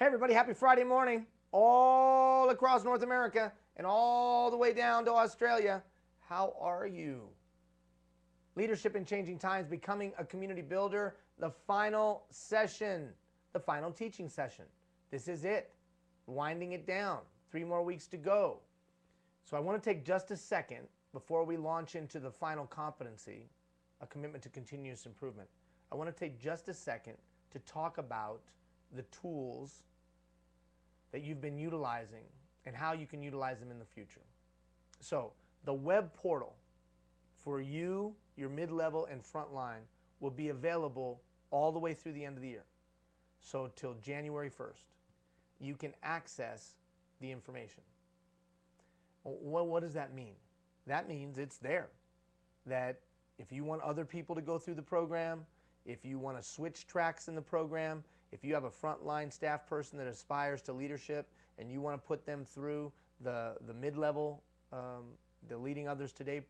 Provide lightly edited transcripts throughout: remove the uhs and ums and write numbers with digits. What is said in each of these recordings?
everybody, happy Friday morning all across North America and all the way down to Australia. How are you? Leadership in Changing Times, Becoming a Community Builder, the final session, the final teaching session. This is it, winding it down. 3 more weeks to go. So I want to take just a second before we launch into the final competency, a commitment to continuous improvement. I want to take just a second to talk about the tools that you've been utilizing and how you can utilize them in the future. So the web portal for you, your mid-level and frontline will be available all the way through the end of the year. So till January 1st, you can access the information. What does that mean? That means it's there. That if you want other people to go through the program, if you want to switch tracks in the program, if you have a frontline staff person that aspires to leadership and you want to put them through the mid-level, the Leading Others Today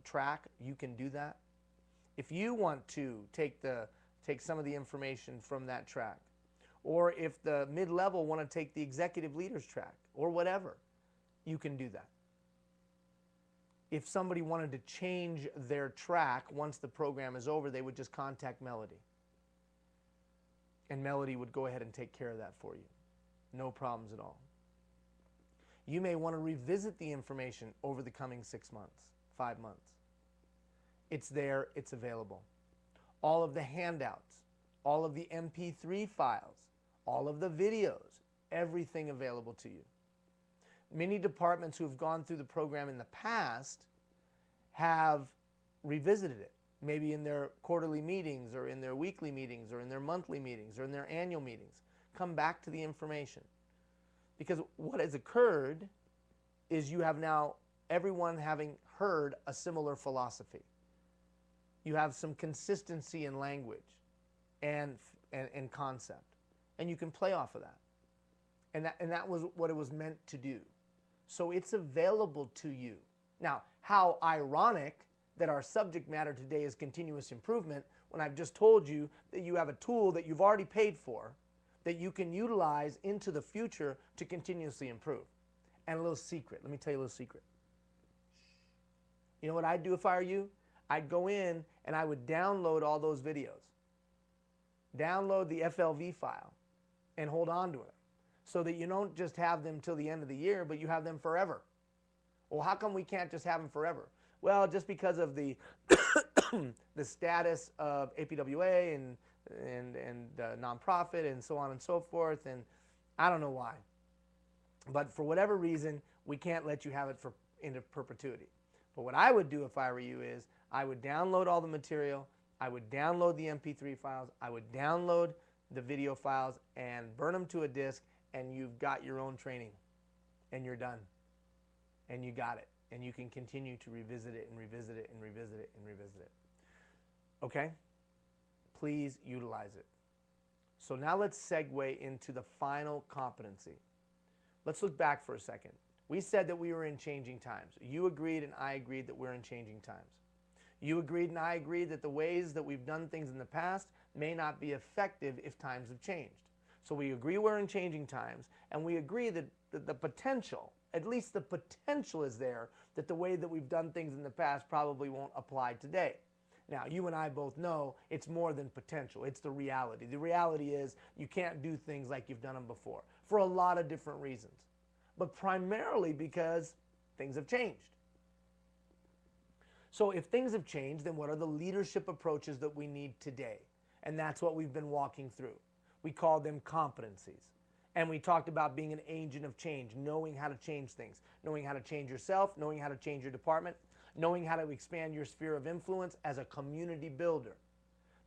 track, you can do that. If you want to take some of the information from that track, or if the mid-level want to take the executive leaders track or whatever, you can do that. If somebody wanted to change their track once the program is over, they would just contact Melody. And Melody would go ahead and take care of that for you. No problems at all. You may want to revisit the information over the coming 6 months, 5 months. It's there, it's available. All of the handouts, all of the MP3 files, all of the videos, everything available to you. Many departments who have gone through the program in the past have revisited it, maybe in their quarterly meetings or in their weekly meetings or in their monthly meetings or in their annual meetings. Come back to the information. Because what has occurred is you have now everyone having heard a similar philosophy. You have some consistency in language and concept. And you can play off of that. And that was what it was meant to do. So it's available to you. Now, how ironic that our subject matter today is continuous improvement when I've just told you that you have a tool that you've already paid for that you can utilize into the future to continuously improve. And a little secret. Let me tell you a little secret. You know what I'd do if I were you? I'd go in and I would download all those videos. Download the FLV file and hold on to it so that you don't just have them till the end of the year, but you have them forever. Well, how come we can't just have them forever? Well, just because of the the status of APWA and nonprofit and so on and so forth, and I don't know why. But for whatever reason, we can't let you have it into perpetuity. But what I would do if I were you is I would download all the material, I would download the MP3 files, I would download the video files and burn them to a disk, and you've got your own training, and you're done. And you got it. And you can continue to revisit it and revisit it and revisit it and revisit it. Okay? Please utilize it. So now let's segue into the final competency. Let's look back for a second. We said that we were in changing times. You agreed and I agreed that we're in changing times. You agreed and I agreed that the ways that we've done things in the past may not be effective if times have changed. So we agree we're in changing times, and we agree that the potential, at least the potential is there, that the way that we've done things in the past probably won't apply today. Now, you and I both know it's more than potential. It's the reality. The reality is you can't do things like you've done them before for a lot of different reasons, but primarily because things have changed. So if things have changed, then what are the leadership approaches that we need today? And that's what we've been walking through. We call them competencies. And we talked about being an agent of change, knowing how to change things, knowing how to change yourself, knowing how to change your department, knowing how to expand your sphere of influence as a community builder.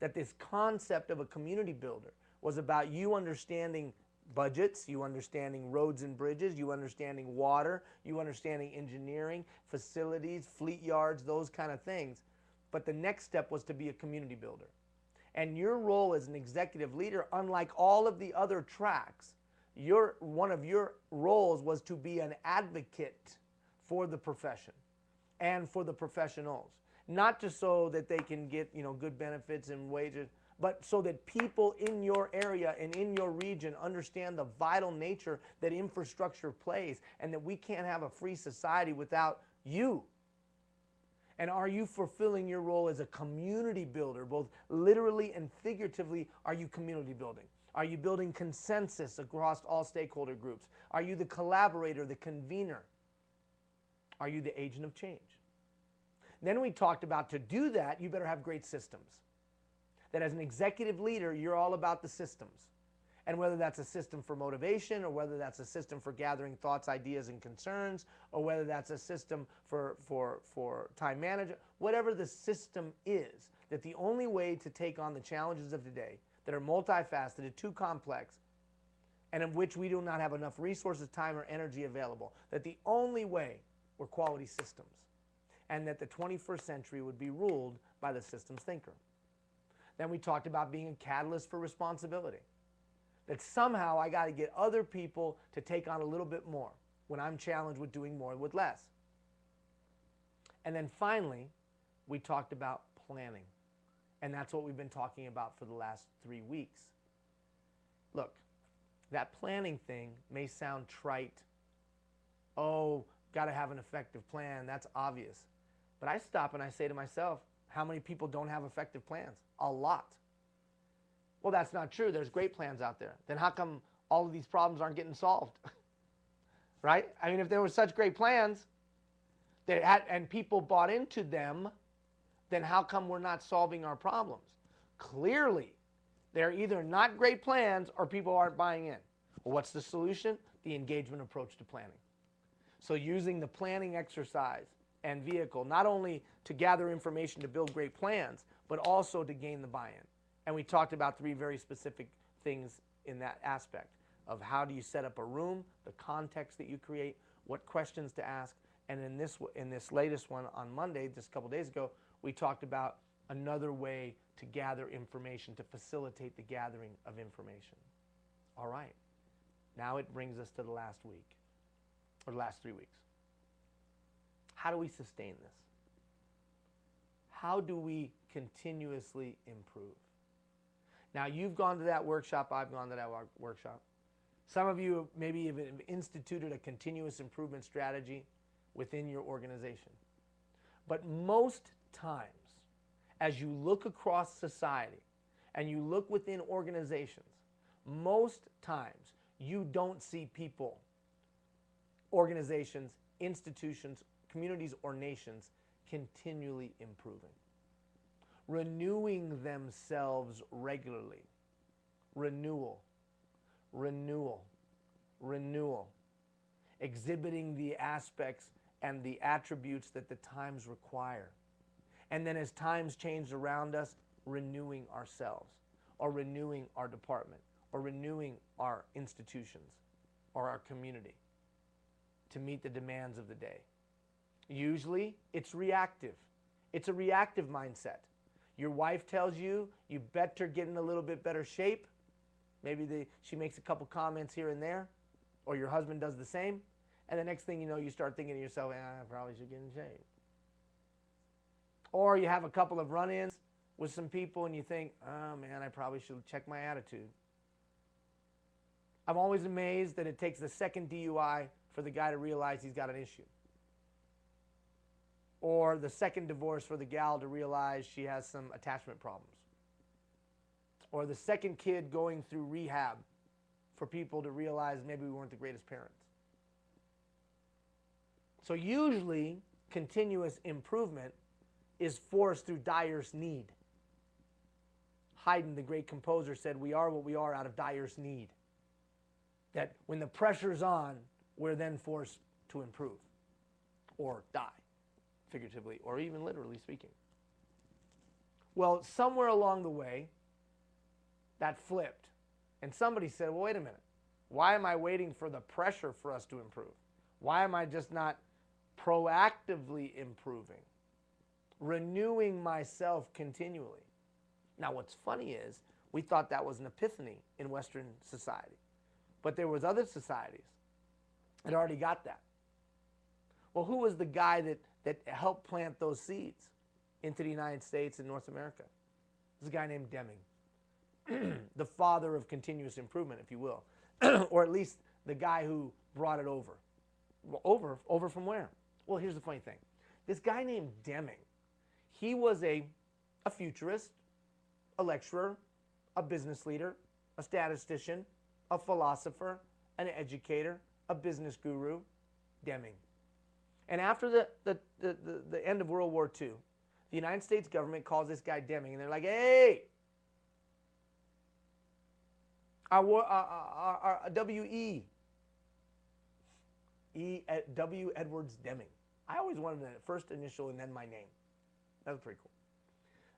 That this concept of a community builder was about you understanding budgets, you understanding roads and bridges, you understanding water, you understanding engineering, facilities, fleet yards, those kind of things. But the next step was to be a community builder. And your role as an executive leader, unlike all of the other tracks, one of your roles was to be an advocate for the profession and for the professionals. Not just so that they can get good benefits and wages, but so that people in your area and in your region understand the vital nature that infrastructure plays, and that we can't have a free society without you. And are you fulfilling your role as a community builder? Both literally and figuratively, are you community building? Are you building consensus across all stakeholder groups? Are you the collaborator, the convener? Are you the agent of change? Then we talked about, to do that, you better have great systems. That as an executive leader, you're all about the systems. And whether that's a system for motivation, or whether that's a system for gathering thoughts, ideas, and concerns, or whether that's a system for time management, whatever the system is, that the only way to take on the challenges of today that are multifaceted, too complex, and of which we do not have enough resources, time, or energy available, that the only way were quality systems, and that the 21st century would be ruled by the systems thinker. Then we talked about being a catalyst for responsibility. That somehow I got to get other people to take on a little bit more when I'm challenged with doing more with less. And then finally, we talked about planning. And that's what we've been talking about for the last 3 weeks. Look, that planning thing may sound trite. Oh, got to have an effective plan. That's obvious. But I stop and I say to myself, how many people don't have effective plans? A lot. Well, that's not true. There's great plans out there. Then how come all of these problems aren't getting solved? Right? I mean, if there were such great plans and people bought into them, then how come we're not solving our problems? Clearly, they're either not great plans or people aren't buying in. Well, what's the solution? The engagement approach to planning. So using the planning exercise and vehicle, not only to gather information to build great plans, but also to gain the buy-in. And we talked about 3 very specific things in that aspect of how do you set up a room, the context that you create, what questions to ask. And in this latest one on Monday, just a couple days ago, we talked about another way to gather information, to facilitate the gathering of information. All right. Now it brings us to the last week, or the last 3 weeks. How do we sustain this? How do we continuously improve? Now, you've gone to that workshop. I've gone to that workshop. Some of you maybe have instituted a continuous improvement strategy within your organization. But most times, as you look across society and you look within organizations, most times you don't see people, organizations, institutions, communities, or nations continually improving, renewing themselves regularly. Renewal, renewal, renewal. Exhibiting the aspects and the attributes that the times require. And then as times change around us, renewing ourselves, or renewing our department, or renewing our institutions, or our community to meet the demands of the day. Usually, it's reactive. It's a reactive mindset. Your wife tells you, you better get in a little bit better shape. Maybe she makes a couple comments here and there, or your husband does the same. And the next thing you know, you start thinking to yourself, I probably should get in shape. Or you have a couple of run-ins with some people and you think, oh man, I probably should check my attitude. I'm always amazed that it takes the second DUI for the guy to realize he's got an issue. Or the second divorce for the gal to realize she has some attachment problems. Or the second kid going through rehab for people to realize maybe we weren't the greatest parents. So usually, continuous improvement is forced through direst need. Haydn, the great composer, said, we are what we are out of direst need. That when the pressure's on, we're then forced to improve or die, figuratively or even literally speaking. Well, somewhere along the way, that flipped. And somebody said, well, wait a minute. Why am I waiting for the pressure for us to improve? Why am I just not proactively improving, renewing myself continually? Now, what's funny is we thought that was an epiphany in Western society. But there was other societies that already got that. Well, who was the guy that helped plant those seeds into the United States and North America? This is a guy named Deming. the father of continuous improvement, if you will, or at least the guy who brought it over. Well, over from where? Well, here's the funny thing. This guy named Deming, he was a futurist, a lecturer, a business leader, a statistician, a philosopher, an educator, a business guru, Deming. And after the end of World War II, the United States government calls this guy Deming, and they're like, hey, our W. Edwards Deming. I always wanted the first initial and then my name. That was pretty cool.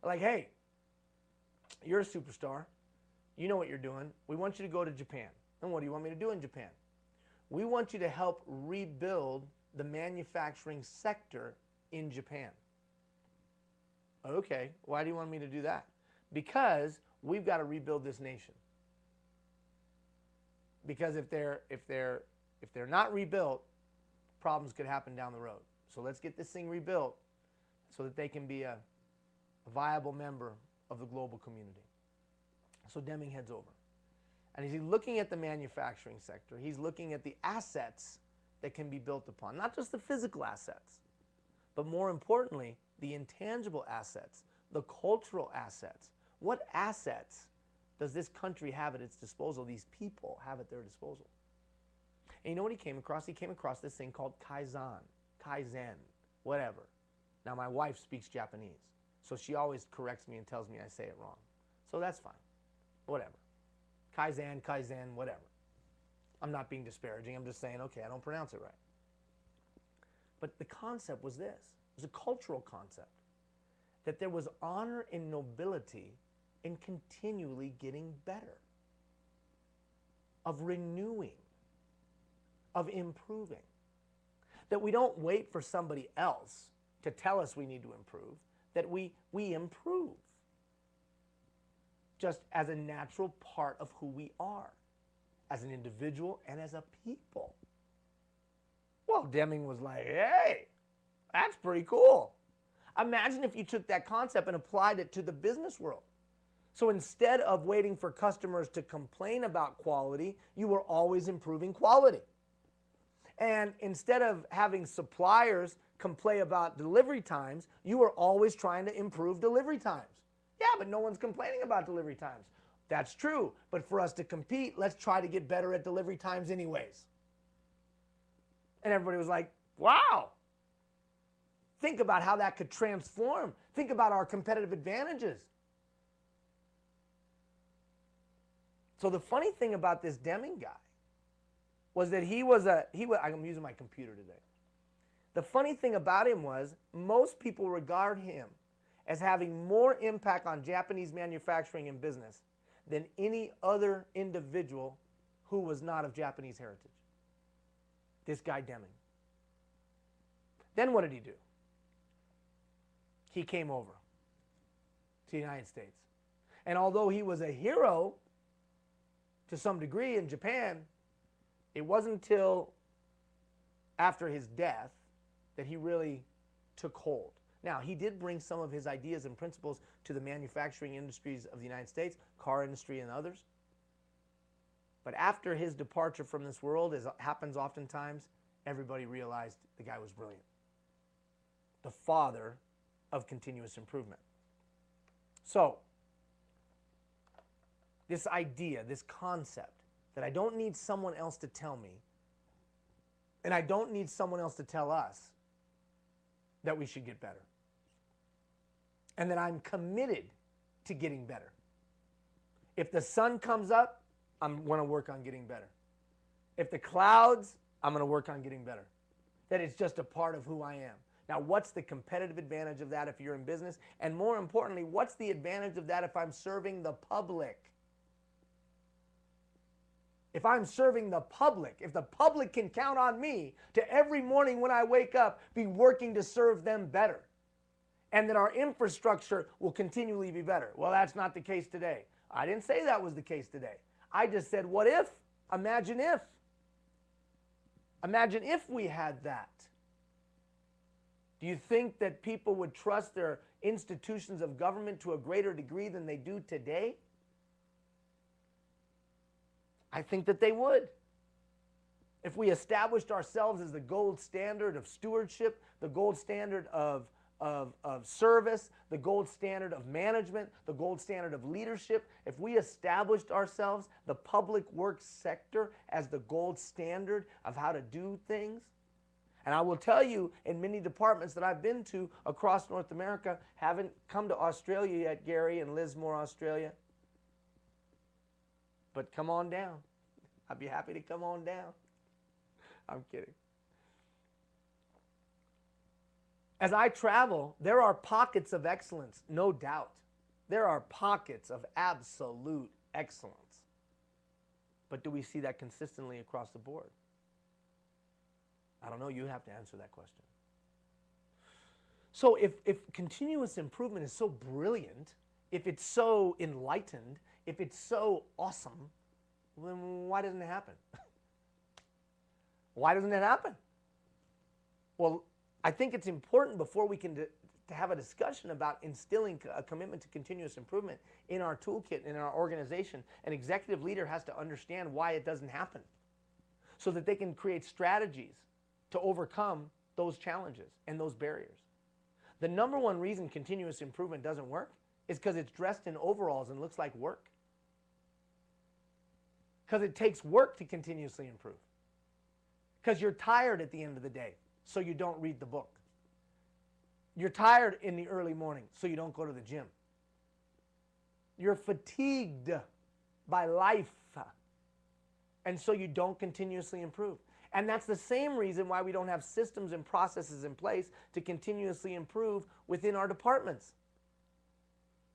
Like, hey, you're a superstar. You know what you're doing. We want you to go to Japan. And what do you want me to do in Japan? We want you to help rebuild the manufacturing sector in Japan. Okay, why do you want me to do that? Because we've got to rebuild this nation. Because if they're not rebuilt, problems could happen down the road. So let's get this thing rebuilt so that they can be a viable member of the global community. So Deming heads over. And he's looking at the manufacturing sector. He's looking at the assets that can be built upon. Not just the physical assets, but more importantly, the intangible assets, the cultural assets. What assets does this country have at its disposal, these people have at their disposal? And you know what he came across? He came across this thing called Kaizen, whatever. Now, my wife speaks Japanese, so she always corrects me and tells me I say it wrong. So that's fine. Whatever. Kaizen, whatever. I'm not being disparaging. I'm just saying, okay, I don't pronounce it right. But the concept was this. It was a cultural concept. That there was honor and nobility in continually getting better. Of renewing. Of improving. That we don't wait for somebody else to tell us we need to improve. That we improve. Just as a natural part of who we are. As an individual and as a people. Well, Deming was like, hey, that's pretty cool. Imagine if you took that concept and applied it to the business world. So instead of waiting for customers to complain about quality, you were always improving quality. And instead of having suppliers complain about delivery times, you were always trying to improve delivery times. Yeah, but no one's complaining about delivery times. That's true, but for us to compete, let's try to get better at delivery times anyways. And everybody was like, wow. Think about how that could transform. Think about our competitive advantages. So the funny thing about this Deming guy was that I'm using my computer today. The funny thing about him was most people regard him as having more impact on Japanese manufacturing and business than any other individual who was not of Japanese heritage. This guy Deming. Then what did he do? He came over to the United States. And although he was a hero to some degree in Japan, it wasn't until after his death that he really took hold. Now, he did bring some of his ideas and principles to the manufacturing industries of the United States, car industry and others. But after his departure from this world, as happens oftentimes, everybody realized the guy was brilliant. The father of continuous improvement. So, this idea, this concept, that I don't need someone else to tell me, and I don't need someone else to tell us that we should get better. And that I'm committed to getting better. If the sun comes up, I'm going to work on getting better. If the clouds, I'm going to work on getting better. That it's just a part of who I am. Now, what's the competitive advantage of that if you're in business? And more importantly, what's the advantage of that if I'm serving the public? If I'm serving the public, if the public can count on me to every morning when I wake up be working to serve them better, and that our infrastructure will continually be better. Well, that's not the case today. I didn't say that was the case today. I just said, what if? Imagine if. Imagine if we had that. Do you think that people would trust their institutions of government to a greater degree than they do today? I think that they would. If we established ourselves as the gold standard of stewardship, the gold standard of service, the gold standard of management, the gold standard of leadership, if we established ourselves, the public works sector, as the gold standard of how to do things, and I will tell you, in many departments that I've been to across North America, haven't come to Australia yet, Gary and Lismore, Australia, but come on down. I'd be happy to come on down. I'm kidding. As I travel, there are pockets of excellence, no doubt. There are pockets of absolute excellence. But do we see that consistently across the board? I don't know. You have to answer that question. So if continuous improvement is so brilliant, if it's so enlightened, if it's so awesome, then why doesn't it happen? Why doesn't it happen? Well, I think it's important before we can to have a discussion about instilling a commitment to continuous improvement in our toolkit, in our organization. An executive leader has to understand why it doesn't happen so that they can create strategies to overcome those challenges and those barriers. The number one reason continuous improvement doesn't work is because it's dressed in overalls and looks like work. Because it takes work to continuously improve. Because you're tired at the end of the day, so you don't read the book. You're tired in the early morning, so you don't go to the gym. You're fatigued by life, and so you don't continuously improve. And that's the same reason why we don't have systems and processes in place to continuously improve within our departments.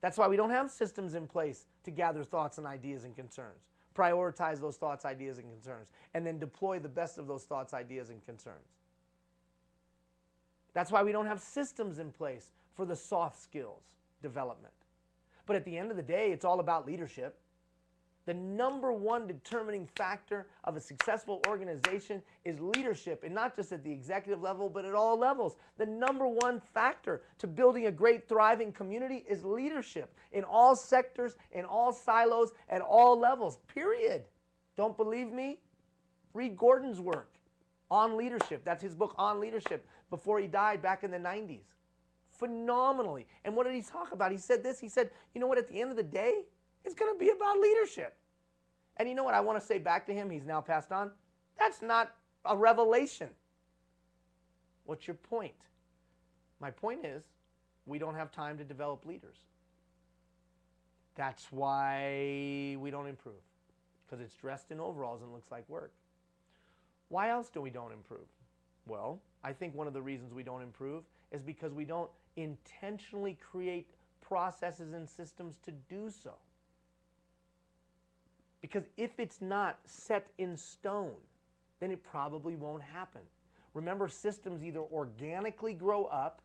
That's why we don't have systems in place to gather thoughts and ideas and concerns, prioritize those thoughts, ideas, and concerns, and then deploy the best of those thoughts, ideas, and concerns. That's why we don't have systems in place for the soft skills development. But at the end of the day, it's all about leadership. The number one determining factor of a successful organization is leadership, and not just at the executive level, but at all levels. The number one factor to building a great, thriving community is leadership in all sectors, in all silos, at all levels, period. Don't believe me? Read Gordon's work on leadership. That's his book on leadership before he died back in the 90s. Phenomenally. And what did he talk about? He said this. He said, you know what, at the end of the day, it's going to be about leadership. And you know what I want to say back to him? He's now passed on. That's not a revelation. What's your point? My point is, we don't have time to develop leaders. That's why we don't improve. Because it's dressed in overalls and looks like work. Why else do we don't improve? Well, I think one of the reasons we don't improve is because we don't intentionally create processes and systems to do so. Because if it's not set in stone, then it probably won't happen. Remember, systems either organically grow up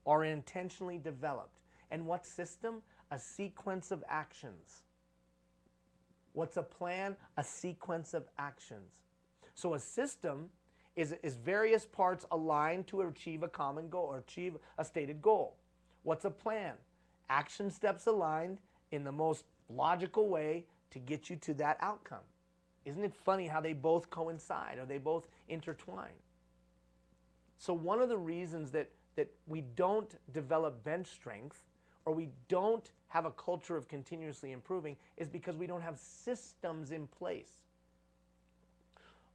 or intentionally developed. And what system? A sequence of actions. What's a plan? A sequence of actions. So a system is various parts aligned to achieve a common goal or achieve a stated goal. What's a plan? Action steps aligned in the most logical way to get you to that outcome. Isn't it funny how they both coincide or they both intertwine? So one of the reasons that we don't develop bench strength or we don't have a culture of continuously improving is because we don't have systems in place.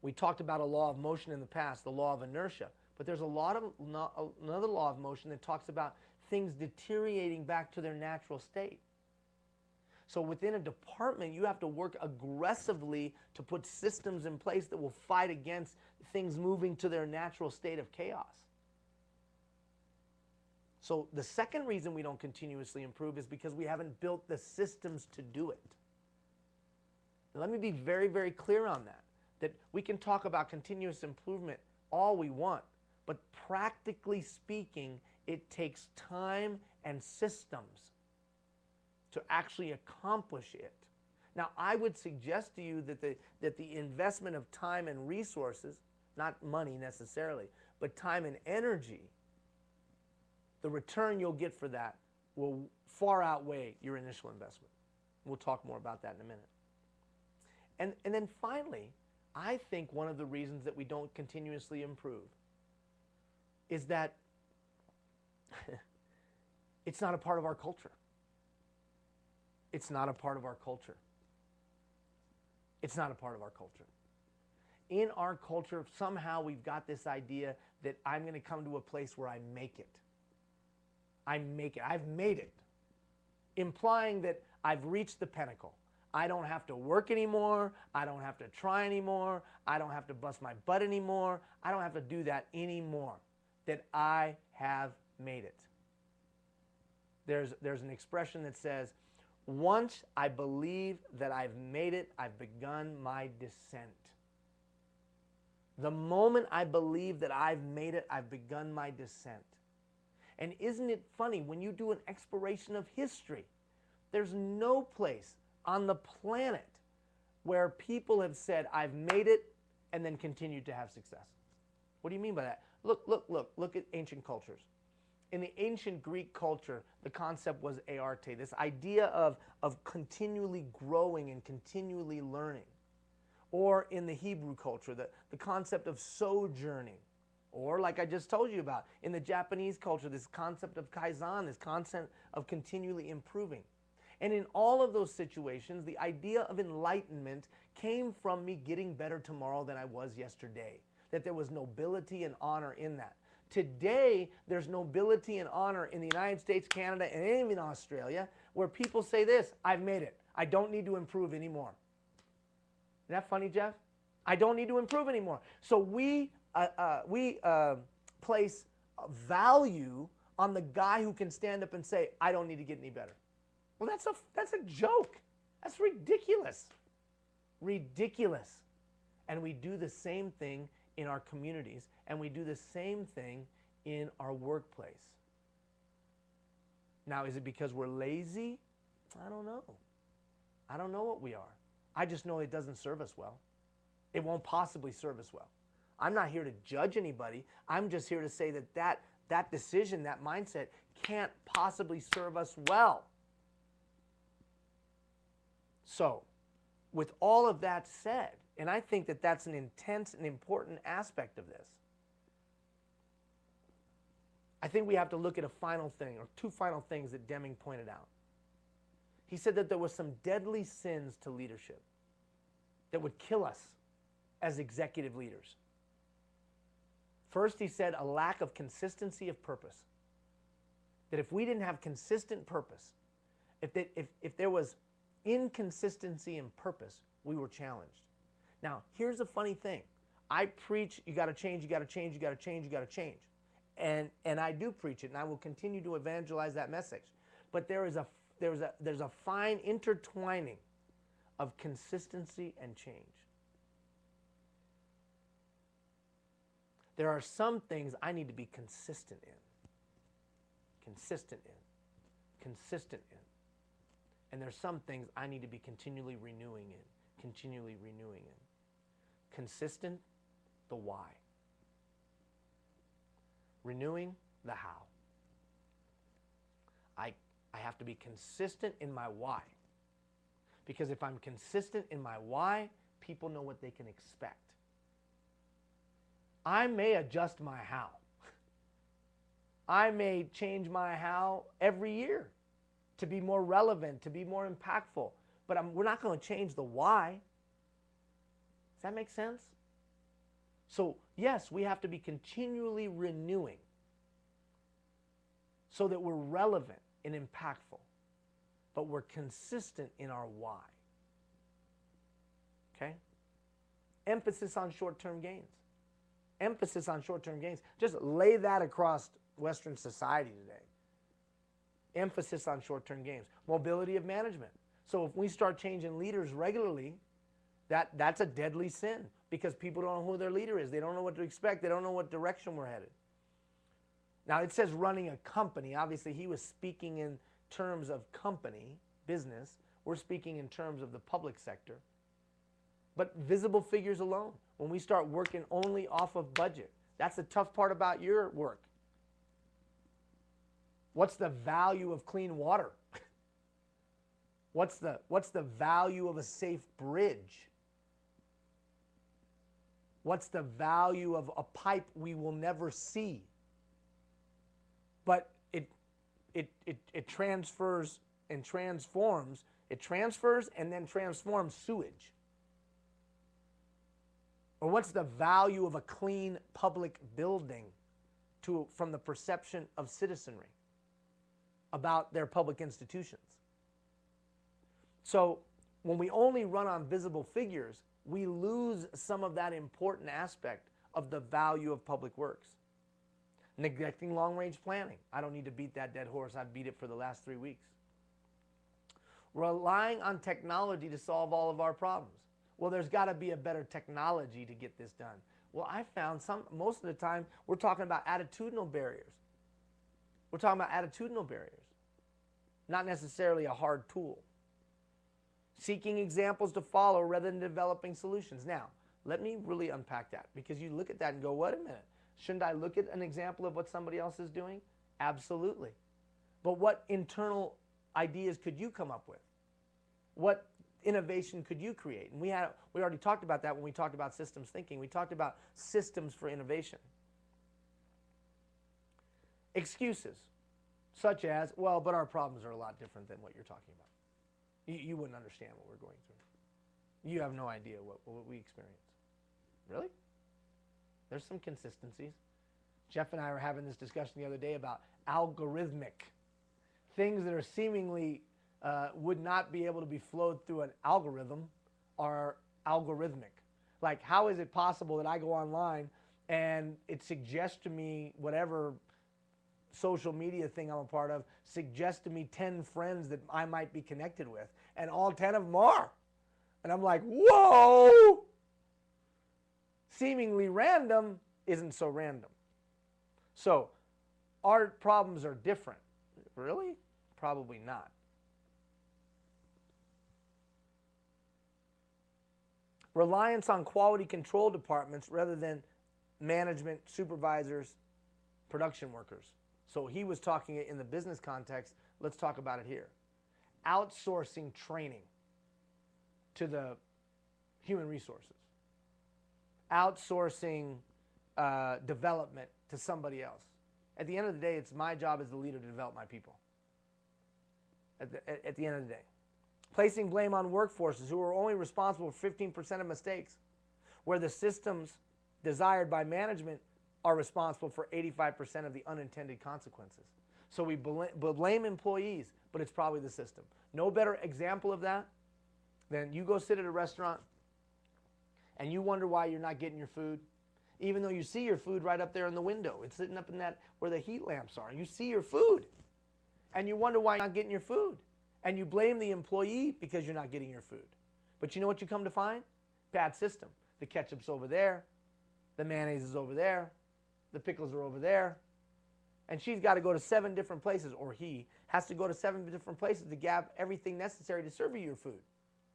We talked about a law of motion in the past, the law of inertia, but there's another law of motion that talks about things deteriorating back to their natural state. So within a department, you have to work aggressively to put systems in place that will fight against things moving to their natural state of chaos. So the second reason we don't continuously improve is because we haven't built the systems to do it. Now, let me be very, very clear on that. That we can talk about continuous improvement all we want, but practically speaking, it takes time and systems to actually accomplish it. Now, I would suggest to you that the investment of time and resources, not money necessarily, but time and energy, the return you'll get for that will far outweigh your initial investment. We'll talk more about that in a minute. And then finally, I think one of the reasons that we don't continuously improve is that it's not a part of our culture. It's not a part of our culture. It's not a part of our culture. In our culture, somehow we've got this idea that I'm going to come to a place where I make it. I make it. I've made it. Implying that I've reached the pinnacle. I don't have to work anymore. I don't have to try anymore. I don't have to bust my butt anymore. I don't have to do that anymore. That I have made it. There's an expression that says, once I believe that I've made it, I've begun my descent. The moment I believe that I've made it, I've begun my descent. And isn't it funny, when you do an exploration of history, there's no place on the planet where people have said, I've made it, and then continued to have success. What do you mean by that? Look at ancient cultures. In the ancient Greek culture, the concept was arte, this idea of continually growing and continually learning. Or in the Hebrew culture, the concept of sojourning. Or like I just told you about, in the Japanese culture, this concept of kaizen, this concept of continually improving. And in all of those situations, the idea of enlightenment came from me getting better tomorrow than I was yesterday. That there was nobility and honor in that. Today, there's nobility and honor in the United States, Canada, and even in Australia, where people say this, I've made it. I don't need to improve anymore. Isn't that funny, Jeff? I don't need to improve anymore. So we place value on the guy who can stand up and say, I don't need to get any better. Well, that's a joke. That's ridiculous. Ridiculous. And we do the same thing in our communities, and we do the same thing in our workplace. Now, is it because we're lazy? I don't know. I don't know what we are. I just know it doesn't serve us well. It won't possibly serve us well. I'm not here to judge anybody. I'm just here to say that decision, that mindset, can't possibly serve us well. So, with all of that said, and I think that that's an intense and important aspect of this, I think we have to look at a final thing, or two final things that Deming pointed out. He said that there were some deadly sins to leadership that would kill us as executive leaders. First, he said a lack of consistency of purpose. That if we didn't have consistent purpose, if there was inconsistency in purpose, we were challenged. Now, here's the funny thing. I preach, you got to change, you got to change, you got to change, you got to change. And I do preach it, and I will continue to evangelize that message. But there's a fine intertwining of consistency and change. There are some things I need to be consistent in. Consistent in. Consistent in. And there's some things I need to be continually renewing in. Continually renewing in. Consistent, the why. Renewing, the how. I have to be consistent in my why. Because if I'm consistent in my why, people know what they can expect. I may adjust my how. I may change my how every year to be more relevant, to be more impactful. But we're not going to change the why. Does that make sense? So, yes, we have to be continually renewing so that we're relevant and impactful, but we're consistent in our why. Okay? Emphasis on short-term gains. Emphasis on short-term gains. Just lay that across Western society today. Emphasis on short-term gains. Mobility of management. So if we start changing leaders regularly, that's a deadly sin because people don't know who their leader is. They don't know what to expect. They don't know what direction we're headed. Now, it says running a company. Obviously, he was speaking in terms of company, business. We're speaking in terms of the public sector. But visible figures alone, when we start working only off of budget, that's the tough part about your work. What's the value of clean water? What's the value of a safe bridge? What's the value of a pipe we will never see? But it transfers and transforms. It transfers and then transforms sewage. Or what's the value of a clean public building from the perception of citizenry about their public institutions? So when we only run on visible figures, we lose some of that important aspect of the value of public works. Neglecting long-range planning. I don't need to beat that dead horse. I've beat it for the last 3 weeks. Relying on technology to solve all of our problems. Well, there's got to be a better technology to get this done. Well, I found most of the time we're talking about attitudinal barriers. We're talking about attitudinal barriers, not necessarily a hard tool. Seeking examples to follow rather than developing solutions. Now, let me really unpack that, because you look at that and go, wait a minute, shouldn't I look at an example of what somebody else is doing? Absolutely. But what internal ideas could you come up with? What innovation could you create? And we already talked about that when we talked about systems thinking. We talked about systems for innovation. Excuses, such as, well, but our problems are a lot different than what you're talking about. You wouldn't understand what we're going through. You have no idea what we experience. Really? There's some consistencies. Jeff and I were having this discussion the other day about algorithmic things that are seemingly would not be able to be flowed through an algorithm are algorithmic. Like, how is it possible that I go online and it suggests to me whatever social media thing I'm a part of, suggests to me 10 friends that I might be connected with, and all 10 of them are. And I'm like, whoa! Seemingly random isn't so random. So, our problems are different. Really? Probably not. Reliance on quality control departments rather than management, supervisors, production workers. So he was talking it in the business context. Let's talk about it here. Outsourcing training to the human resources. Outsourcing development to somebody else. At the end of the day, it's my job as the leader to develop my people. At the end of the day. Placing blame on workforces who are only responsible for 15% of mistakes, where the systems desired by management are responsible for 85% of the unintended consequences. So we blame employees, but it's probably the system. No better example of that than you go sit at a restaurant and you wonder why you're not getting your food, even though you see your food right up there in the window. It's sitting up in that where the heat lamps are. You see your food and you wonder why you're not getting your food. And you blame the employee because you're not getting your food. But you know what you come to find? Bad system. The ketchup's over there. The mayonnaise is over there. The pickles are over there. And she's got to go to 7 different places, or he has to go to 7 different places to grab everything necessary to serve you your food.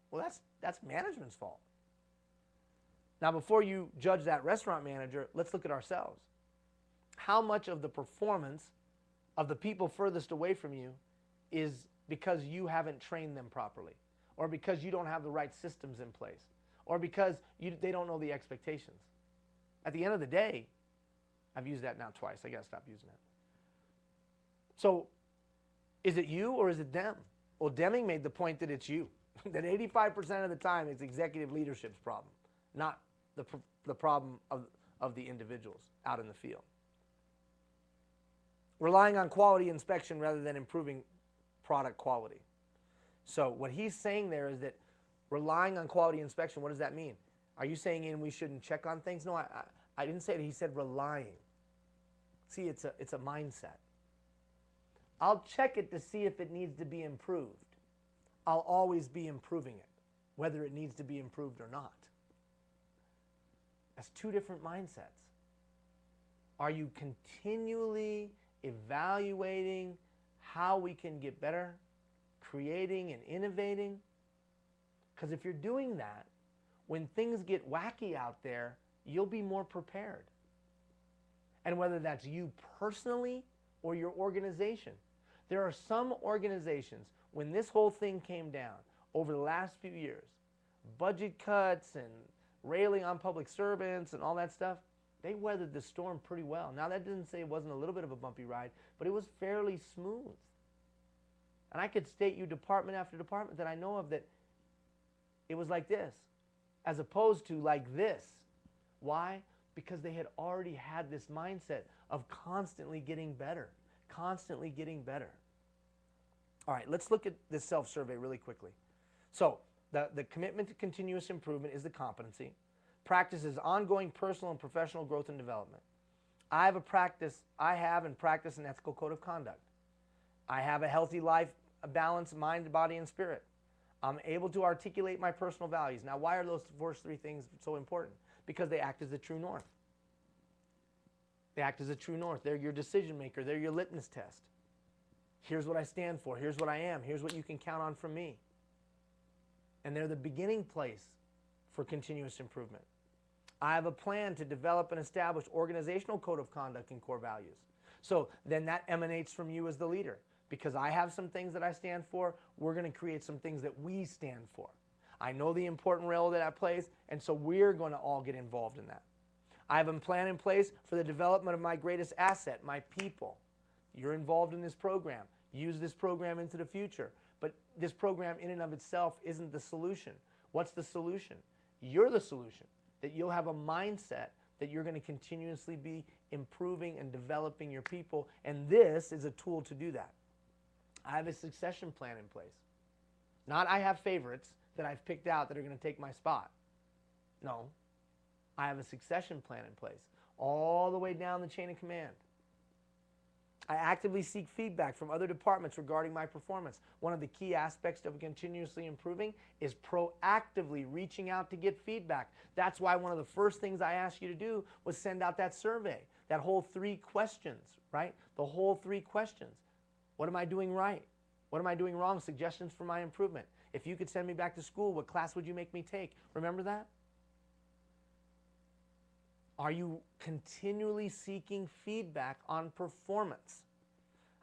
Well, that's management's fault. Now, before you judge that restaurant manager, let's look at ourselves. How much of the performance of the people furthest away from you is because you haven't trained them properly, or because you don't have the right systems in place, or because they don't know the expectations? At the end of the day, I've used that now twice. I got to stop using that. So is it you or is it them? Well, Deming made the point that it's you. That 85% of the time it's executive leadership's problem, not the problem of the individuals out in the field. Relying on quality inspection rather than improving product quality. So what he's saying there is that relying on quality inspection, what does that mean? Are you saying we shouldn't check on things? No, I didn't say that. He said relying. See, it's a mindset. I'll check it to see if it needs to be improved. I'll always be improving it, whether it needs to be improved or not. That's 2 different mindsets. Are you continually evaluating how we can get better, creating and innovating? Because if you're doing that, when things get wacky out there, you'll be more prepared. And whether that's you personally or your organization. There are some organizations, when this whole thing came down over the last few years, budget cuts and railing on public servants and all that stuff, they weathered the storm pretty well. Now, that didn't say it wasn't a little bit of a bumpy ride, but it was fairly smooth. And I could state you department after department that I know of that it was like this, as opposed to like this. Why? Because they had already had this mindset of constantly getting better, constantly getting better. All right, let's look at this self-survey really quickly. So the commitment to continuous improvement is the competency. Practice is ongoing personal and professional growth and development. I have and practice an ethical code of conduct. I have a healthy life, a balanced mind, body, and spirit. I'm able to articulate my personal values. Now, why are those first three things so important? Because they act as the true north. They act as a true north. They're your decision maker. They're your litmus test. Here's what I stand for. Here's what I am. Here's what you can count on from me. And they're the beginning place for continuous improvement. I have a plan to develop and establish organizational code of conduct and core values. So then that emanates from you as the leader. Because I have some things that I stand for, we're going to create some things that we stand for. I know the important role that that plays, and so we're going to all get involved in that. I have a plan in place for the development of my greatest asset, my people. You're involved in this program. Use this program into the future. But this program in and of itself isn't the solution. What's the solution? You're the solution. That you'll have a mindset that you're going to continuously be improving and developing your people, and this is a tool to do that. I have a succession plan in place. Not I have favorites that I've picked out that are going to take my spot. No. I have a succession plan in place all the way down the chain of command. I actively seek feedback from other departments regarding my performance. One of the key aspects of continuously improving is proactively reaching out to get feedback. That's why one of the first things I asked you to do was send out that survey, that whole 3 questions, right? The whole 3 questions. What am I doing right? What am I doing wrong? Suggestions for my improvement. If you could send me back to school, what class would you make me take? Remember that? Are you continually seeking feedback on performance?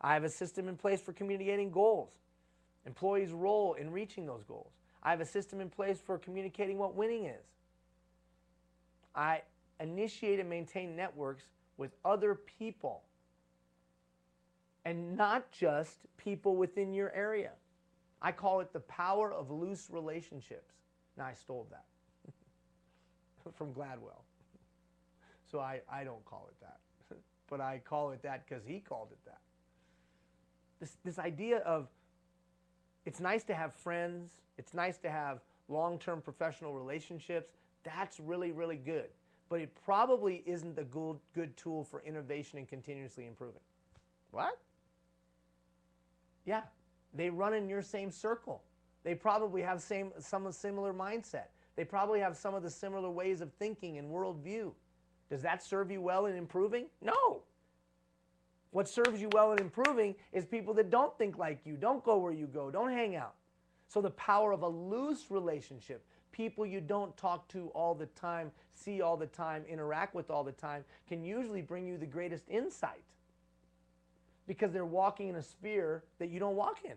I have a system in place for communicating goals, employees' role in reaching those goals. I have a system in place for communicating what winning is. I initiate and maintain networks with other people, and not just people within your area. I call it the power of loose relationships. Now, I stole that from Gladwell. So I don't call it that. But I call it that because he called it that. This idea of it's nice to have friends, it's nice to have long-term professional relationships, that's really, really good. But it probably isn't a good tool for innovation and continuously improving. What? Yeah, they run in your same circle. They probably have some similar mindset. They probably have some of the similar ways of thinking and worldview. Does that serve you well in improving? No. What serves you well in improving is people that don't think like you, don't go where you go, don't hang out. So the power of a loose relationship, people you don't talk to all the time, see all the time, interact with all the time, can usually bring you the greatest insight. Because they're walking in a sphere that you don't walk in.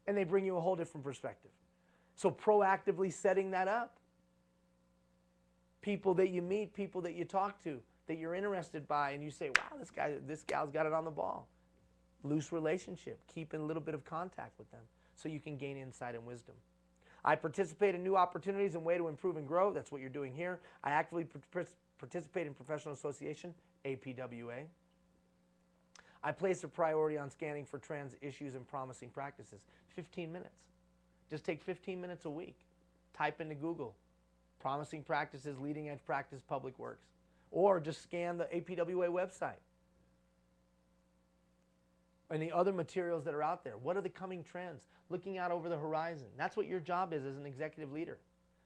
And they bring you a whole different perspective. So proactively setting that up. People that you meet, people that you talk to, that you're interested by, and you say, wow, this gal's got it on the ball. Loose relationship, keeping a little bit of contact with them so you can gain insight and wisdom. I participate in new opportunities and way to improve and grow. That's what you're doing here. I actively participate in professional association, APWA. I place a priority on scanning for trends, issues, and promising practices. 15 minutes. Just take 15 minutes a week. Type into Google, promising practices, leading edge practice, public works. Or just scan the APWA website. And the other materials that are out there. What are the coming trends? Looking out over the horizon. That's what your job is as an executive leader.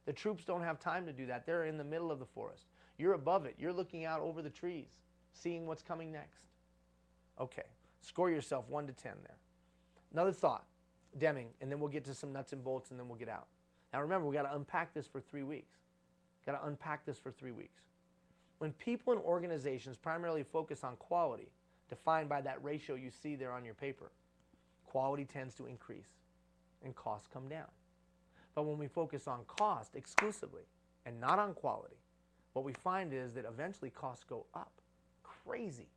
The troops don't have time to do that. They're in the middle of the forest. You're above it. You're looking out over the trees, seeing what's coming next. Okay, score yourself 1 to 10 there. Another thought, Deming, and then we'll get to some nuts and bolts and then we'll get out. Now remember, we got to unpack this for 3 weeks. Got to unpack this for 3 weeks. When people and organizations primarily focus on quality, defined by that ratio you see there on your paper, quality tends to increase and costs come down. But when we focus on cost exclusively, and not on quality, what we find is that eventually costs go up. Crazy.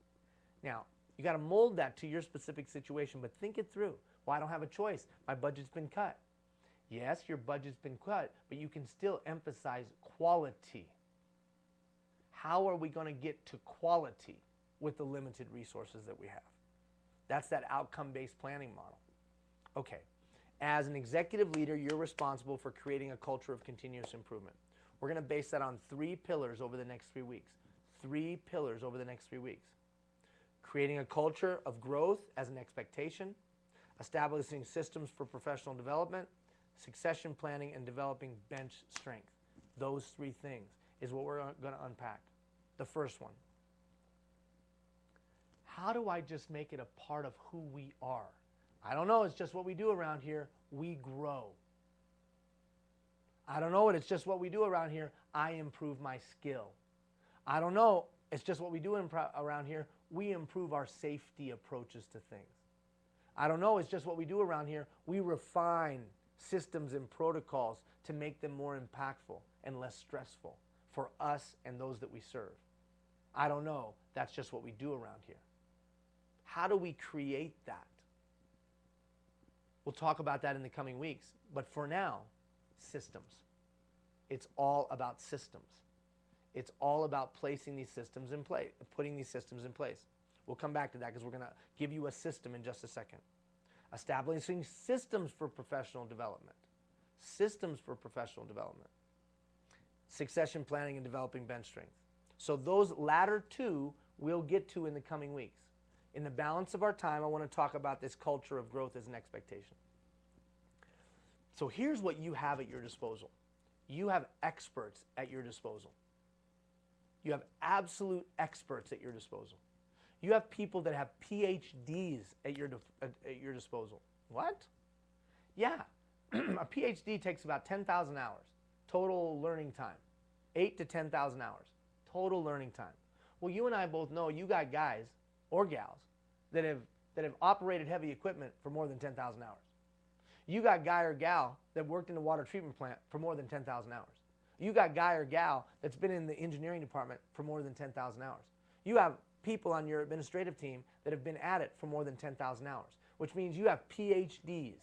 Now, you got to mold that to your specific situation, but think it through. Well, I don't have a choice. My budget's been cut. Yes, your budget's been cut, but you can still emphasize quality. How are we going to get to quality with the limited resources that we have? That's that outcome-based planning model. Okay, as an executive leader, you're responsible for creating a culture of continuous improvement. We're going to base that on 3 pillars over the next 3 weeks. 3 pillars over the next 3 weeks. Creating a culture of growth as an expectation, establishing systems for professional development, succession planning, and developing bench strength. Those 3 things is what we're going to unpack. The first one. How do I just make it a part of who we are? I don't know, it's just what we do around here. We grow. I don't know, it's just what we do around here. I improve my skill. I don't know, it's just what we do around here. We improve our safety approaches to things. I don't know, it's just what we do around here. We refine systems and protocols to make them more impactful and less stressful for us and those that we serve. I don't know, that's just what we do around here. How do we create that? We'll talk about that in the coming weeks, but for now, systems. It's all about systems. It's all about placing these systems in place, putting these systems in place. We'll come back to that because we're going to give you a system in just a second. Establishing systems for professional development. Systems for professional development. Succession planning and developing bench strength. So those latter 2 we'll get to in the coming weeks. In the balance of our time, I want to talk about this culture of growth as an expectation. So here's what you have at your disposal. You have experts at your disposal. You have absolute experts at your disposal. You have people that have PhDs at your disposal. What? Yeah, a PhD takes about 10,000 hours, total learning time. 8 to 10,000 hours, total learning time. Well, you and I both know you got guys or gals that have operated heavy equipment for more than 10,000 hours. You got guy or gal that worked in the water treatment plant for more than 10,000 hours. You got guy or gal that's been in the engineering department for more than 10,000 hours. You have people on your administrative team that have been at it for more than 10,000 hours, which means you have PhDs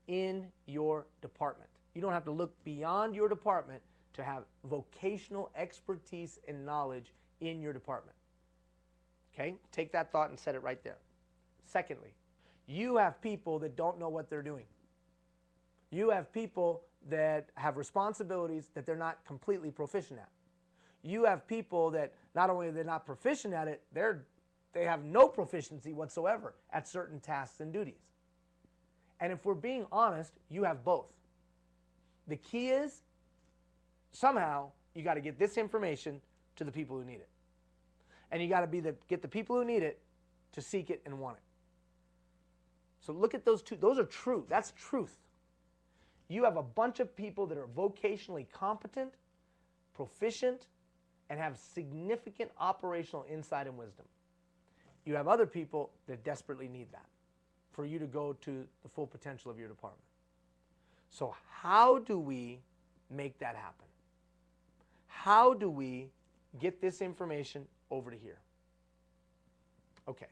in your department. You don't have to look beyond your department to have vocational expertise and knowledge in your department. Okay? Take that thought and set it right there. Secondly, you have people that don't know what they're doing. You have people that have responsibilities that they're not completely proficient at. You have people that not only are they not proficient at it, they have no proficiency whatsoever at certain tasks and duties. And if we're being honest, you have both. The key is somehow you got to get this information to the people who need it. And you got to get the people who need it to seek it and want it. So look at those 2. Those are true. That's truth. You have a bunch of people that are vocationally competent, proficient, and have significant operational insight and wisdom. You have other people that desperately need that for you to go to the full potential of your department. So how do we make that happen? How do we get this information over to here? Okay,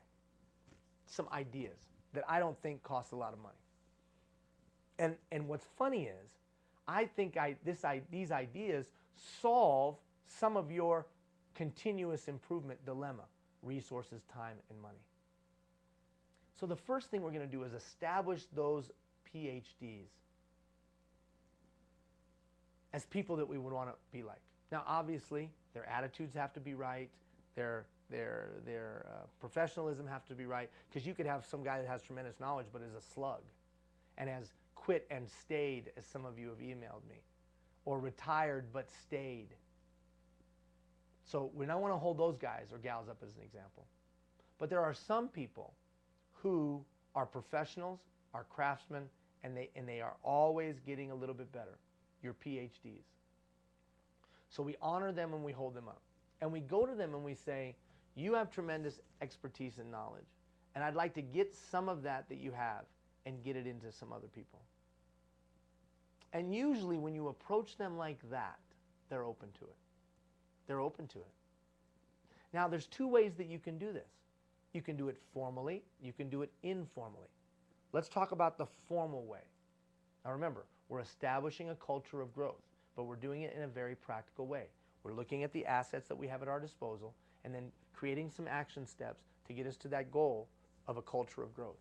some ideas that I don't think cost a lot of money. And what's funny is, I think these ideas solve some of your continuous improvement dilemma: resources, time, and money. So the first thing we're going to do is establish those PhDs as people that we would want to be like. Now, obviously, their attitudes have to be right. Their professionalism have to be right, because you could have some guy that has tremendous knowledge but is a slug and has quit and stayed, as some of you have emailed me, or retired but stayed. So we don't want to hold those guys or gals up as an example. But there are some people who are professionals, are craftsmen, and they are always getting a little bit better. Your PhDs. So we honor them and we hold them up. And we go to them and we say, you have tremendous expertise and knowledge, and I'd like to get some of that you have and get it into some other people. And usually when you approach them like that, they're open to it. They're open to it. Now, there's two ways that you can do this. You can do it formally. You can do it informally. Let's talk about the formal way. Now remember, we're establishing a culture of growth, but we're doing it in a very practical way. We're looking at the assets that we have at our disposal and then creating some action steps to get us to that goal of a culture of growth.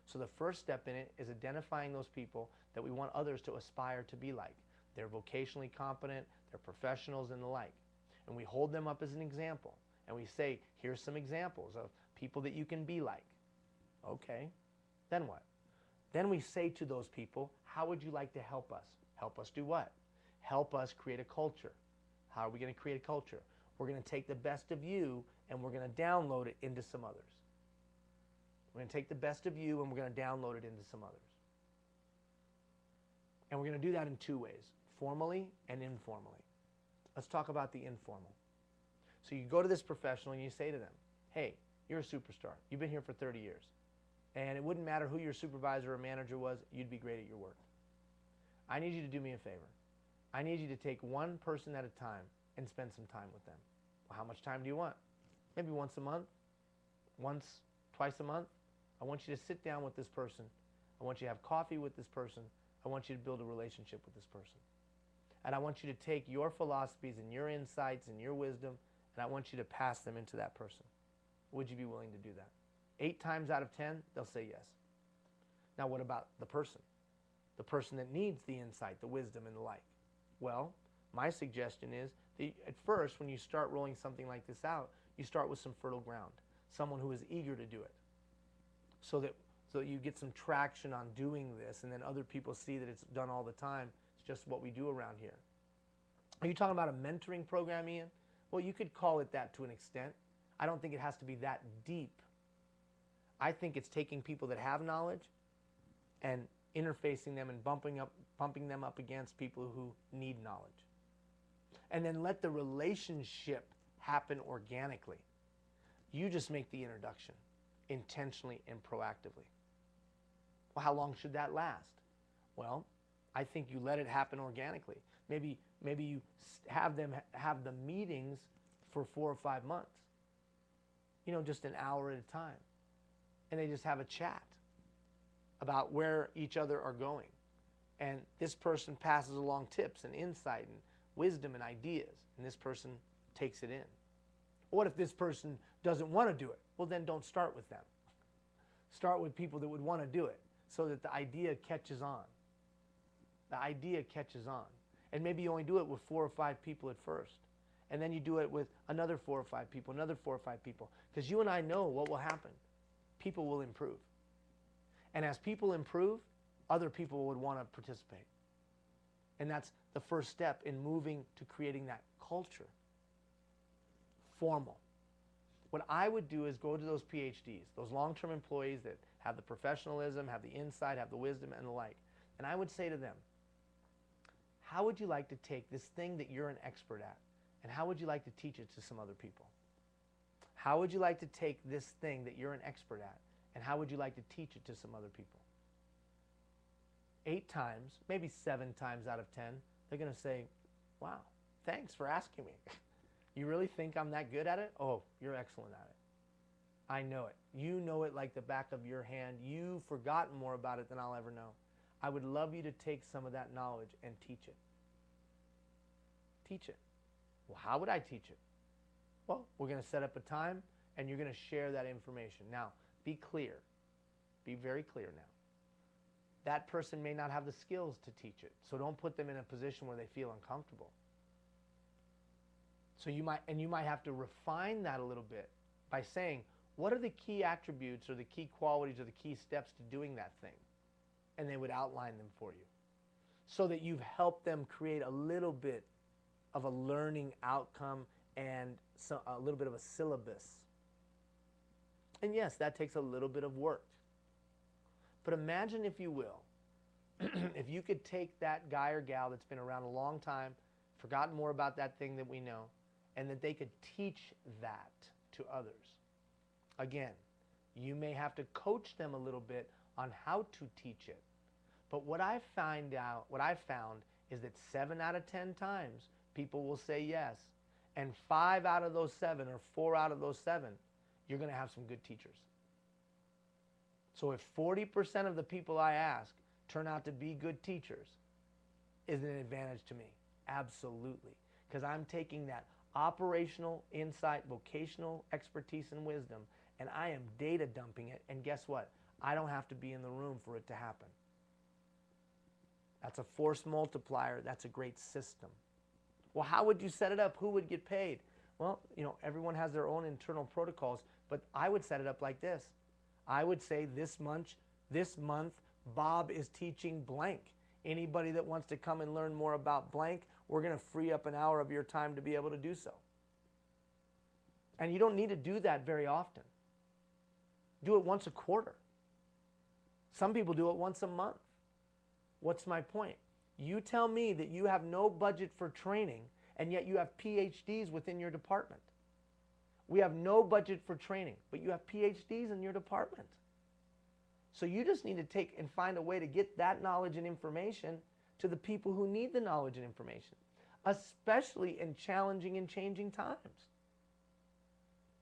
So the first step in it is identifying those people that we want others to aspire to be like. They're vocationally competent, they're professionals and the like. And we hold them up as an example. And we say, here's some examples of people that you can be like. Okay, then what? Then we say to those people, how would you like to help us? Help us do what? Help us create a culture. How are we going to create a culture? We're going to take the best of you and we're going to download it into some others. We're going to take the best of you and we're going to download it into some others. And we're going to do that in two ways, formally and informally. Let's talk about the informal. So you go to this professional and you say to them, hey, you're a superstar. You've been here for 30 years. And it wouldn't matter who your supervisor or manager was, you'd be great at your work. I need you to do me a favor. I need you to take one person at a time and spend some time with them. Well, how much time do you want? Maybe once a month, twice a month. I want you to sit down with this person. I want you to have coffee with this person. I want you to build a relationship with this person. And I want you to take your philosophies and your insights and your wisdom, and I want you to pass them into that person. Would you be willing to do that? 8 times out of 10, they'll say yes. Now what about the person? The person that needs the insight, the wisdom, and the like. Well, my suggestion is that at first, when you start rolling something like this out, you start with some fertile ground, someone who is eager to do it, so that you get some traction on doing this, and then other people see that it's done all the time. It's just what we do around here. Are you talking about a mentoring program, Ian? Well, you could call it that to an extent. I don't think it has to be that deep. I think it's taking people that have knowledge and interfacing them and bumping them up against people who need knowledge. And then let the relationship happen organically. You just make the introduction intentionally and proactively. Well, how long should that last? Well, I think you let it happen organically. Maybe you have them have the meetings for 4 or 5 months. You know, just an hour at a time. And they just have a chat about where each other are going. And this person passes along tips and insight and wisdom and ideas, and this person takes it in. What if this person doesn't want to do it? Well, then don't start with them. Start with people that would want to do it so that the idea catches on. The idea catches on. And maybe you only do it with 4 or 5 people at first. And then you do it with another 4 or 5 people, another 4 or 5 people. Because you and I know what will happen. People will improve. And as people improve, other people would want to participate. And that's the first step in moving to creating that culture. Formal. What I would do is go to those PhDs, those long-term employees that have the professionalism, have the insight, have the wisdom, and the like. And I would say to them, how would you like to take this thing that you're an expert at, and how would you like to teach it to some other people? How would you like to take this thing that you're an expert at, and how would you like to teach it to some other people? 8 times, maybe 7 times out of 10, they're going to say, wow, thanks for asking me. You really think I'm that good at it? Oh, you're excellent at it. I know it. You know it like the back of your hand. You've forgotten more about it than I'll ever know. I would love you to take some of that knowledge and teach it. Teach it. Well, how would I teach it? Well, we're going to set up a time, and you're going to share that information. Now, be clear. Be very clear now. That person may not have the skills to teach it, so don't put them in a position where they feel uncomfortable. So you might have to refine that a little bit by saying, what are the key attributes or the key qualities or the key steps to doing that thing? And they would outline them for you so that you've helped them create a little bit of a learning outcome and a little bit of a syllabus. And yes, that takes a little bit of work. But imagine, if you will, if you could take that guy or gal that's been around a long time, forgotten more about that thing that we know, and that they could teach that to others. Again, you may have to coach them a little bit on how to teach it, But what I found is that 7 out of 10 times people will say yes. And 5 out of those 7 or 4 out of those 7, you're going to have some good teachers. So if 40% of the people I ask turn out to be good teachers, is an advantage to me. Absolutely. Because I'm taking that operational insight, vocational expertise and wisdom, and I am data dumping it. And guess what? I don't have to be in the room for it to happen. That's a force multiplier. That's a great system. Well, how would you set it up? Who would get paid? Well, everyone has their own internal protocols, but I would set it up like this. I would say this month, Bob is teaching blank. Anybody that wants to come and learn more about blank, we're going to free up an hour of your time to be able to do so. And you don't need to do that very often. Do it once a quarter. Some people do it once a month. What's my point? You tell me that you have no budget for training, and yet you have PhDs within your department. We have no budget for training, but you have PhDs in your department. So you just need to take and find a way to get that knowledge and information to the people who need the knowledge and information, especially in challenging and changing times.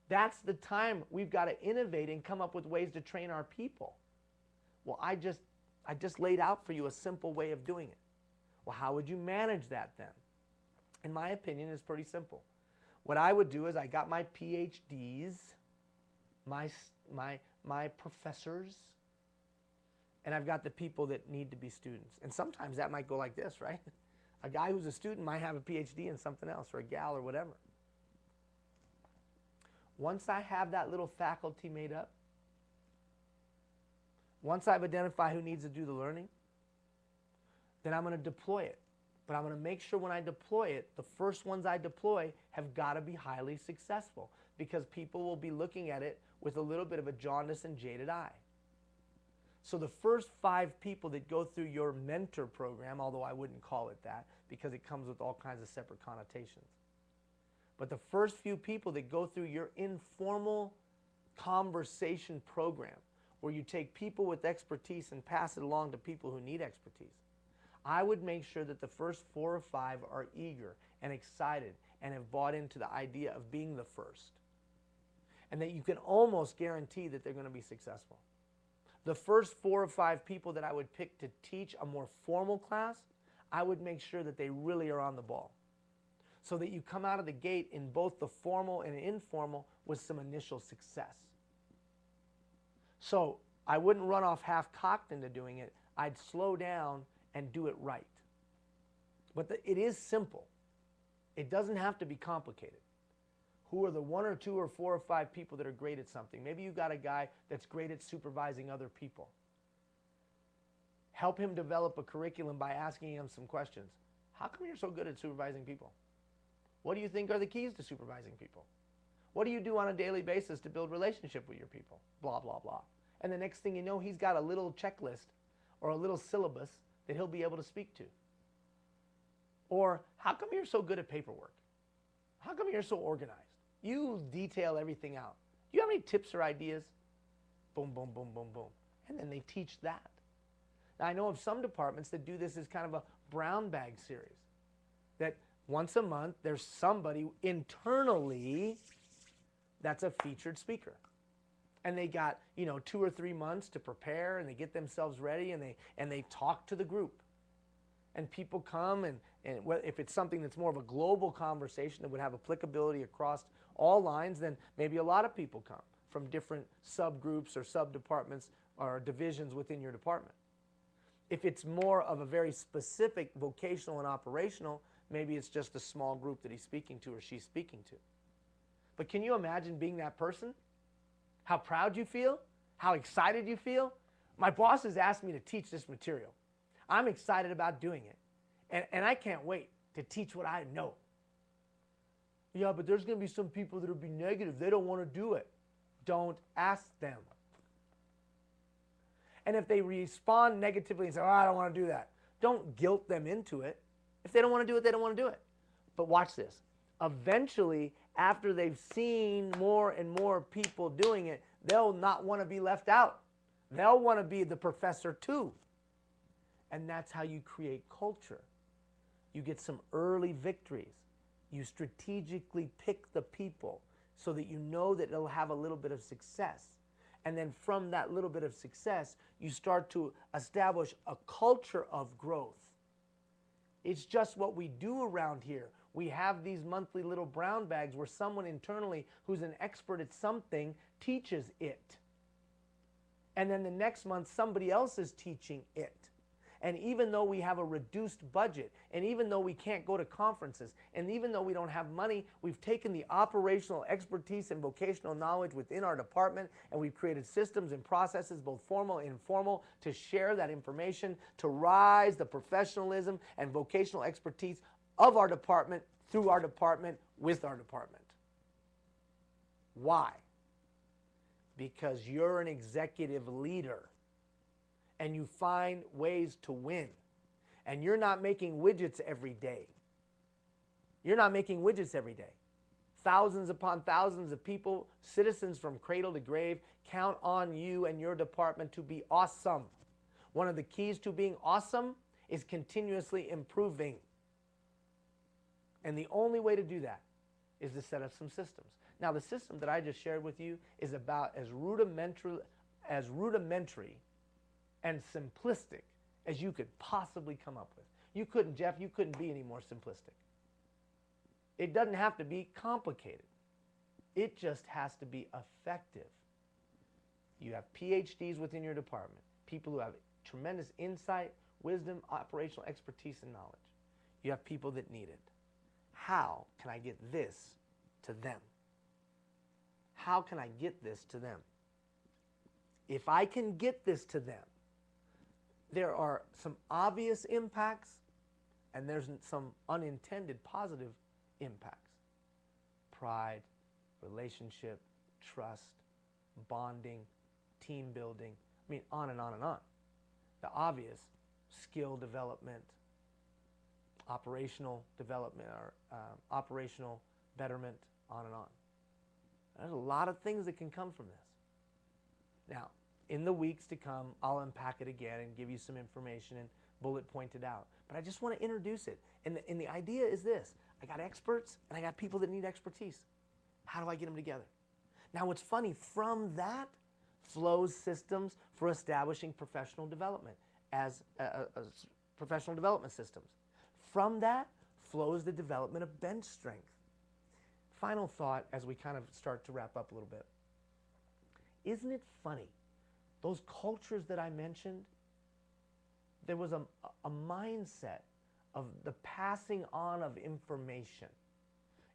That's the time we've got to innovate and come up with ways to train our people. Well, I just laid out for you a simple way of doing it. Well, how would you manage that then? In my opinion, it's pretty simple. What I would do is I got my PhDs, my professors, and I've got the people that need to be students. And sometimes that might go like this, right? A guy who's a student might have a PhD in something else, or a gal or whatever. Once I have that little faculty made up, once I've identified who needs to do the learning, then I'm going to deploy it. But I'm going to make sure when I deploy it, the first ones I deploy have got to be highly successful, because people will be looking at it with a little bit of a jaundiced and jaded eye. So the first 5 people that go through your mentor program, although I wouldn't call it that because it comes with all kinds of separate connotations, but the first few people that go through your informal conversation program, where you take people with expertise and pass it along to people who need expertise, I would make sure that the first 4 or 5 are eager and excited and have bought into the idea of being the first, and that you can almost guarantee that they're going to be successful. The first 4 or 5 people that I would pick to teach a more formal class, I would make sure that they really are on the ball, so that you come out of the gate in both the formal and informal with some initial success. So I wouldn't run off half-cocked into doing it. I'd slow down and do it right. But it is simple. It doesn't have to be complicated. Who are the 1 or 2 or 4 or 5 people that are great at something? Maybe you've got a guy that's great at supervising other people. Help him develop a curriculum by asking him some questions. How come you're so good at supervising people? What do you think are the keys to supervising people? What do you do on a daily basis to build relationship with your people? Blah, blah, blah. And the next thing you know, he's got a little checklist or a little syllabus that he'll be able to speak to. Or, how come you're so good at paperwork? How come you're so organized? You detail everything out. Do you have any tips or ideas? Boom, boom, boom, boom, boom. And then they teach that. Now, I know of some departments that do this as kind of a brown bag series, that once a month there's somebody internally that's a featured speaker. And they got, 2 or 3 months to prepare, and they get themselves ready, and they talk to the group. And people come, and if it's something that's more of a global conversation that would have applicability across all lines, then maybe a lot of people come from different subgroups or sub-departments or divisions within your department. If it's more of a very specific vocational and operational, maybe it's just a small group that he's speaking to or she's speaking to. But can you imagine being that person? How proud you feel? How excited you feel? My boss has asked me to teach this material. I'm excited about doing it. And I can't wait to teach what I know. Yeah, but there's going to be some people that will be negative. They don't want to do it. Don't ask them. And if they respond negatively and say, I don't want to do that, don't guilt them into it. If they don't want to do it, they don't want to do it. But watch this. Eventually, after they've seen more and more people doing it, they'll not want to be left out. They'll want to be the professor too. And that's how you create culture. You get some early victories. You strategically pick the people so that you know that it'll have a little bit of success. And then from that little bit of success, you start to establish a culture of growth. It's just what we do around here. We have these monthly little brown bags where someone internally who's an expert at something teaches it. And then the next month, somebody else is teaching it. And even though we have a reduced budget, and even though we can't go to conferences, and even though we don't have money, we've taken the operational expertise and vocational knowledge within our department, and we've created systems and processes, both formal and informal, to share that information, to rise the professionalism and vocational expertise of our department, through our department, with our department. Why? Because you're an executive leader. And you find ways to win. And you're not making widgets every day. You're not making widgets every day. Thousands upon thousands of people, citizens from cradle to grave, count on you and your department to be awesome. One of the keys to being awesome is continuously improving. And the only way to do that is to set up some systems. Now, the system that I just shared with you is about as rudimentary and simplistic as you could possibly come up with. You couldn't, Jeff, you couldn't be any more simplistic. It doesn't have to be complicated. It just has to be effective. You have PhDs within your department, people who have tremendous insight, wisdom, operational expertise, and knowledge. You have people that need it. How can I get this to them? How can I get this to them? If I can get this to them, there are some obvious impacts and there's some unintended positive impacts. Pride, relationship, trust, bonding, team building, I mean, on and on and on. The obvious, skill development, operational development, or operational betterment, on and on. There's a lot of things that can come from this. Now, in the weeks to come, I'll unpack it again and give you some information and bullet point it out. But I just want to introduce it. And the idea is this. I got experts and I got people that need expertise. How do I get them together? Now, what's funny, from that flows systems for establishing professional development as professional development systems. From that flows the development of bench strength. Final thought as we kind of start to wrap up a little bit. Isn't it funny? Those cultures that I mentioned, there was a mindset of the passing on of information.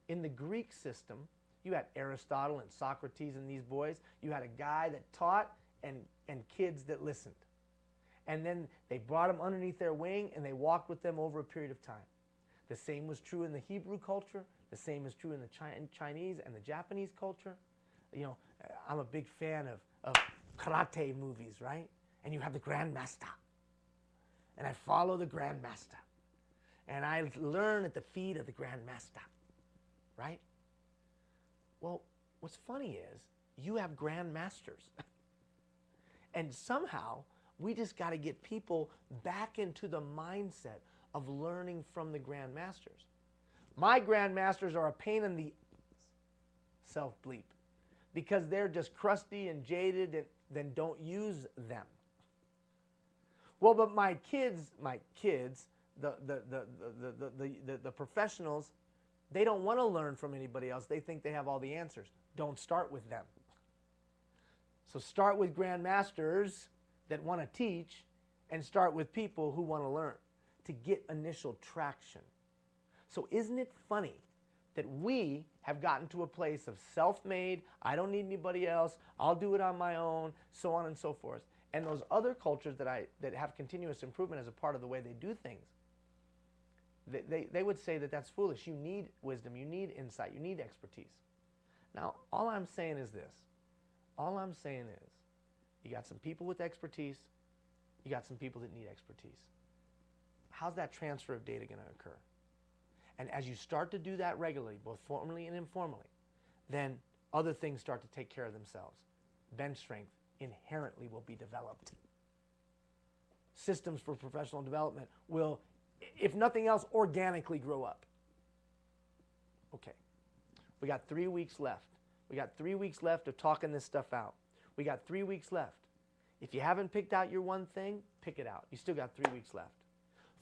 In the Greek system, you had Aristotle and Socrates and these boys. You had a guy that taught and kids that listened. And then they brought them underneath their wing and they walked with them over a period of time. The same was true in the Hebrew culture. The same is true in the Chinese and the Japanese culture. You know, I'm a big fan of karate movies, right? And you have the Grandmaster. And I follow the Grandmaster. And I learn at the feet of the Grandmaster, right? Well, what's funny is you have Grandmasters. And somehow we just got to get people back into the mindset of learning from the Grandmasters. My Grandmasters are a pain in the self-bleep because they're just crusty and jaded and then don't use them. Well, but my kids, the professionals, they don't want to learn from anybody else. They think they have all the answers. Don't start with them. So start with Grandmasters that want to teach and start with people who want to learn to get initial traction. So isn't it funny that we have gotten to a place of self-made, I don't need anybody else, I'll do it on my own, so on and so forth. And those other cultures that have continuous improvement as a part of the way they do things, they would say that that's foolish. You need wisdom, you need insight, you need expertise. Now, all I'm saying is this. All I'm saying is you got some people with expertise, you got some people that need expertise. How's that transfer of data going to occur? And as you start to do that regularly, both formally and informally, then other things start to take care of themselves. Bench strength inherently will be developed. systems for professional development will, if nothing else, organically grow up. Okay. We got 3 weeks left. We got 3 weeks left of talking this stuff out. We got 3 weeks left. If you haven't picked out your one thing, pick it out. You still got 3 weeks left.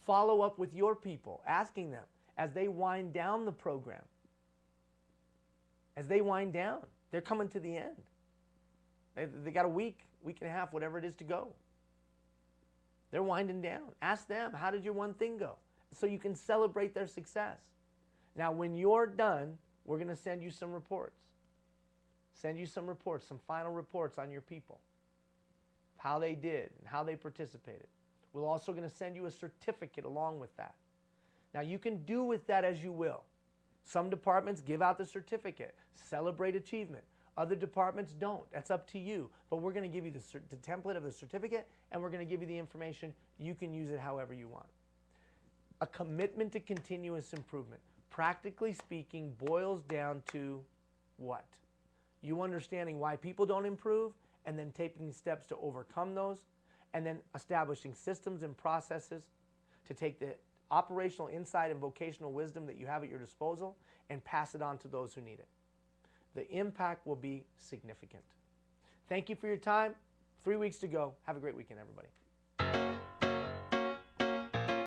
Follow up with your people, asking them as they wind down the program. As they wind down, they're coming to the end. They got a week, week and a half, whatever it is to go. They're winding down. Ask them, how did your one thing go? So you can celebrate their success. Now, when you're done, we're going to send you some reports. Send you some reports, some final reports on your people, how they did and how they participated. We're also going to send you a certificate along with that. Now, you can do with that as you will. Some departments give out the certificate, celebrate achievement. Other departments don't. That's up to you. But we're going to give you the template of the certificate, and we're going to give you the information. You can use it however you want. A commitment to continuous improvement, practically speaking, boils down to what? You understanding why people don't improve, and then taking steps to overcome those, and then establishing systems and processes to take the operational insight and vocational wisdom that you have at your disposal and pass it on to those who need it. The impact will be significant. Thank you for your time. 3 weeks to go. Have a great weekend, everybody.